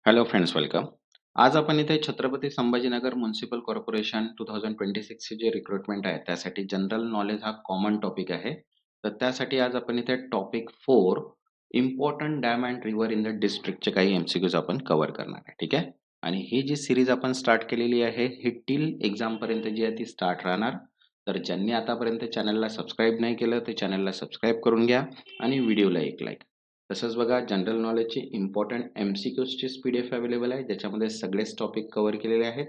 Hello friends, welcome. आज आपण इथे छत्रपती संभाजीनगर म्युनिसिपल कॉर्पोरेशन 2026 ची जी रिक्रुटमेंट आहे त्यासाठी जनरल नॉलेज हा कॉमन टॉपिक आहे. तर त्यासाठी आज आपण इथे topic 4 important dam and river in the डिस्ट्रिक्टचे काही एमसीक्यूज आपण कव्हर करणार आहे. ठीक आहे. आणि ही जी सिरीज आपण स्टार्ट केलेली आहे ही टिल एक्झाम पर्यंत जी आहे ती स्टार्ट राहणार. तर ज्यांनी आतापर्यंत चॅनलला सबस्क्राईब नाही केलं ते चॅनलला सबस्क्राईब करून घ्या आणि व्हिडिओला एक लाईक. तसंच बघा, जनरल नॉलेजची इम्पॉर्टंट एमसीक्यूजची पीडीएफ अवेलेबल आहे ज्याच्यामध्ये सगळेच टॉपिक कव्हर केलेले आहेत.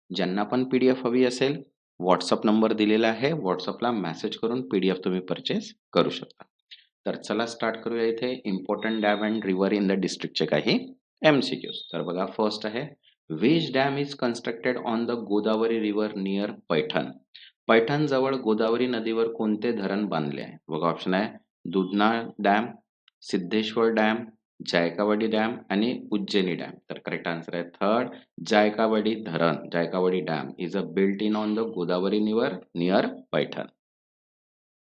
ज्यांना पण पीडीएफ हवी असेल, व्हॉट्सअप नंबर दिलेला आहे, व्हॉट्सअपला मेसेज करून पीडीएफ तुम्ही परचेस करू शकता. तर चला स्टार्ट करूया. इथे important dam and river in the डिस्ट्रिक्टचे काही एमसीक्यूज. तर बघा, फर्स्ट आहे, which dam is constructed on the Godavari river near Paithan. Paithan जवळ गोदावरी नदीवर कोणते धरण बांधले आहे? बघा, ऑप्शन आहे Dudhna dam, Siddheshwar dam, Jayakwadi dam आणि उज्जैनी डॅम. तर करेक्ट आन्सर आहे थर्ड, जायकावाडी धरण. Jayakwadi dam is a built in on the Godavari river near Paithan.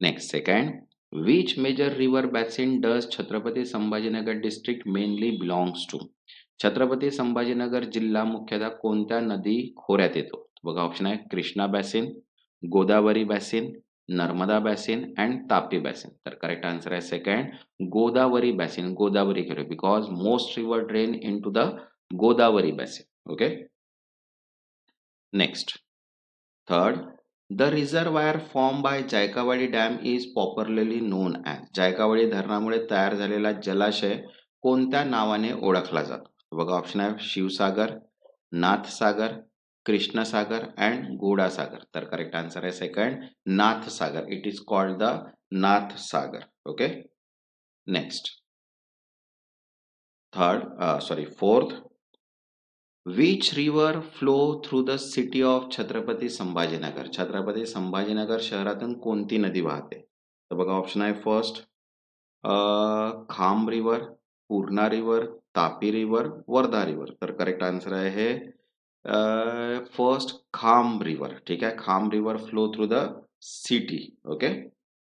Next, second, which major river basin does Chhatrapati Sambhajinagar district mainly belongs to? Chhatrapati Sambhajinagar जिल्हा मुख्यतः कोणत्या नदी खोऱ्यात येतो? बघा, ऑप्शन आहे Krishna basin, Godavari basin, Narmada basin and Tapi basin. तर करेक्ट आन्सर आहे सेकंड, गोदावरी बॅसिन. गोदावरी खोरे because most river drain in to the Godavari basin. Okay. Next, third, the reservoir form by Jayakwadi dam is popularly known as. Jayakwadi धरणामुळे तयार झालेला जलाशय कोणत्या नावाने ओळखला जातो? बघा, ऑप्शन आहे शिवसागर, नाथसागर, कृष्णसागर अँड गोडासागर. तर करेक्ट आन्सर आहे second, Nathsagar. It is called the Nathsagar. Okay. Next, fourth, which river flow through the city of Chhatrapati Sambhajinagar. Chhatrapati Sambhajinagar शहरातून कोणती नदी वाहते? तर बघा, ऑप्शन आहे first Kham river, Purna river, Tapi river, Wardha river. तर करेक्ट आन्सर आहे फर्स्ट खाम रिव्हर. ठीक आहे. Kham river flow through the city. Okay.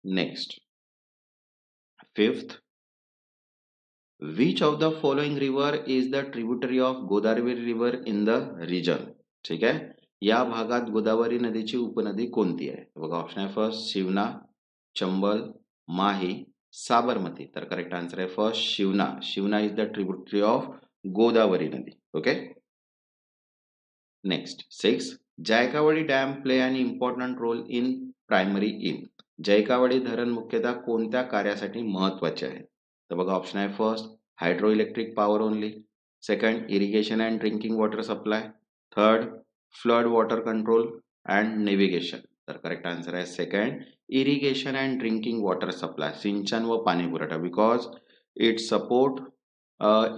Next, fifth, which of the following river is the tributary of Godavari river in the region? ठीक आहे. या भागात गोदावरी नदीची उपनदी कोणती आहे? बघा, ऑप्शन आहे फर्स्ट शिवना, चंबल, माही, साबरमती. तर करेक्ट आन्सर आहे first Shivna. Shivna is the tributary of Godavari नदी. Okay. Next, six, Jayakwadi dam play an important role in primary in. Jayakwadi धरण मुख्यतः कोणत्या कार्यासाठी महत्वाचे आहे? तर बघा, ऑप्शन आहे first hydro electric power only, second irrigation and drinking water supply, third flood water control and navigation. तर करेक्ट आन्सर आहे second, irrigation and drinking water supply. सिंचन व पाणी पुरवठा because it support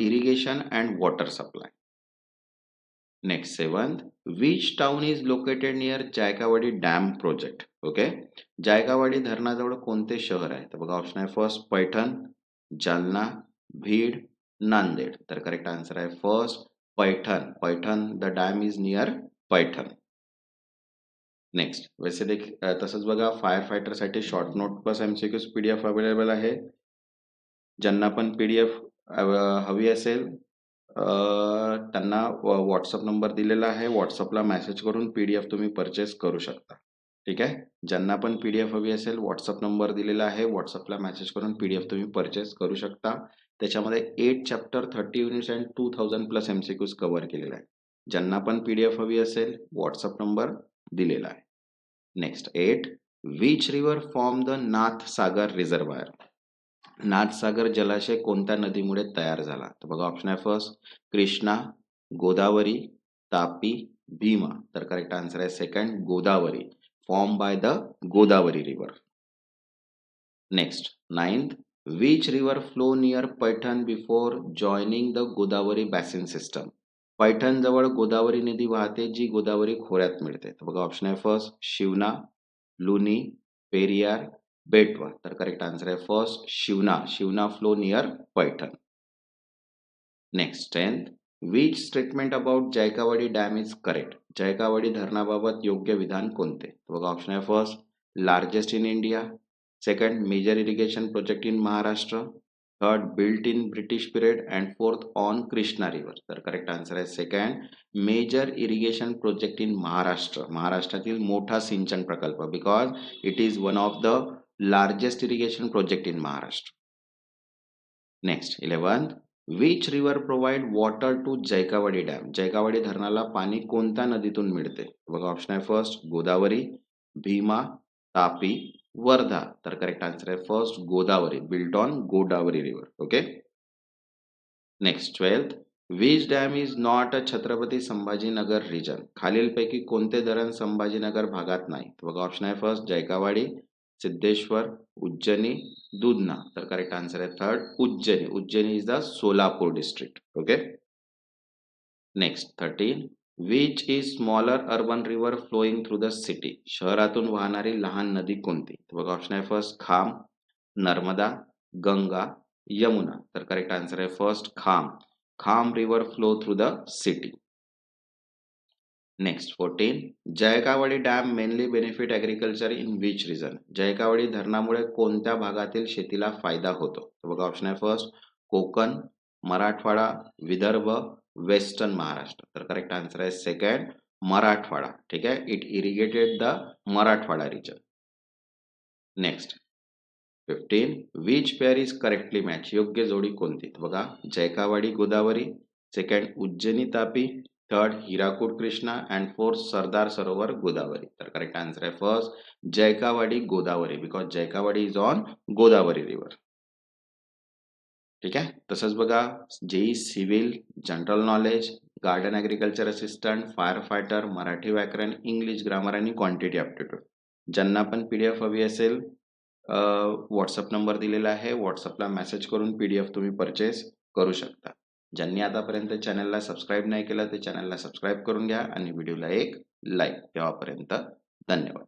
irrigation and water supply. Next, seventh, which town is located near Jayakwadi dam project? Okay. Jayakwadi धरणाजवळ कोणते शहर आहे? तर बघा, ऑप्शन आहे फर्स्ट पैठण, जालना, भीड, नांदेड. तर करेक्ट आन्सर आहे first Paithan. Paithan, the dam is near Paithan. Next, वैसे तसंच बघा, फायर फायटर साठी short note plus MCQs PDF available आहे. ज्यांना पण पीडीएफ हवी असेल त्यांना व्हॉट्सअप नंबर दिलेला आहे, व्हॉट्सअपला मेसेज करून पीडीएफ तुम्ही परचेस करू शकता. ठीक आहे. ज्यांना पण पीडीएफ हवी असेल, व्हॉट्सअप नंबर दिलेला आहे, व्हॉट्सअपला मेसेज करून पीडीएफ तुम्ही परचेस करू शकता. त्याच्यामध्ये 8 chapter 30 units and 2000 plus MCQs cover केलेला आहे. ज्यांना पण पीडीएफ हवी असेल, व्हॉट्सअप नंबर दिलेला आहे. Next, 8, which river form the Nathsagar reservoir. Nathsagar जलाशय कोणत्या नदीमुळे तयार झाला? तर बघा, ऑप्शन आहे फर्स्ट कृष्णा, गोदावरी, तापी, भीमा. तर करेक्ट आन्सर आहे second, Godavari. Form by the Godavari river. Next, ninth, which river flow near Paithan before joining the Godavari basin system. Paithan जवळ गोदावरी नदी वाहते जी गोदावरी खोऱ्यात मिळते. तर बघा, ऑप्शन आहे फर्स्ट शिवना, लुनी, पेरियार, बेटवा. तर करेक्ट आन्सर आहे first Shivna. Shivna flow near Paithan. Next, 10th, which statement about Jayakwadi dam is correct. Jayakwadi धरणाबाबत योग्य विधान कोणते? बघा, ऑप्शन आहे first largest in India, second major irrigation project in Maharashtra, third built in British period and fourth on Krishna river. तर correct answer आहे second. Major irrigation project in Maharashtra. महाराष्ट्रातील मोठा सिंचन प्रकल्प because it is one of the largest irrigation project in Maharashtra. Next 11th. Which river provide water to Jayakwadi dam. Jayakwadi धरणाला पाणी कोणत्या नदीतून मिळते? बघा ऑप्शन आहे फर्स्ट गोदावरी, भीमा, तापी, वर्धा. तर करेक्ट आन्सर आहे first Godavari. Built on Godavari river. Okay. Next 12th. Which dam is not a Chhatrapati Sambhajinagar region. खालीलपैकी कोणते धरण संभाजीनगर भागात नाही? बघा ऑप्शन आहे फर्स्ट जैकावाडी, सिद्धेश्वर, उज्जैनी, दूधना. तर करेक्ट आन्सर आहे third Ujjaini. Ujjaini is the Solapur district. Okay. Next 13. Which is smaller urban river flowing through the city. शहरातून वाहणारी लहान नदी कोणती? बघा ऑप्शन आहे फर्स्ट खाम, नर्मदा, गंगा, यमुना. तर करेक्ट आन्सर आहे first Kham. Kham river flow through the city. Next 14. Jayakwadi dam mainly benefit agriculture in which region. जयकावाडी धरणामुळे कोणत्या भागातील शेतीला फायदा होतो? तर बघा ऑप्शन आहे फर्स्ट कोकण, मराठवाडा, विदर्भ, वेस्टर्न महाराष्ट्र. तर करेक्ट आन्सर आहे सेकंड मराठवाडा. ठीक आहे. It irrigated the Marathwada region. Next 15. Which pair is correctly match. योग्य जोडी कोणती? बघा Jayakwadi Godavari, second Ujjaini Tapi, third Hirakud Krishna and fourth Sardar Sarovar Godavari. तर करेक्ट आन्सर आहे first Jayakwadi Godavari because Jayakwadi is on Godavari river. ठीक आहे. तसंच बघा JE civil, general knowledge, garden agriculture assistant, fire fighter, Marathi व्याकरण, इंग्लिश ग्रामर आणि क्वांटिटी ॲप्टिट्यूड. ज्यांना पण PDF हवी असेल व्हॉट्सअप नंबर दिलेला आहे. व्हॉट्सअपला मेसेज करून PDF तुम्ही परचेस करू शकता. ज्यांनी आतापर्यंत चॅनलला सबस्क्राईब नाही केलं ते चॅनलला सबस्क्राईब करून घ्या आणि व्हिडिओला एक लाईक. तेव्हापर्यंत धन्यवाद.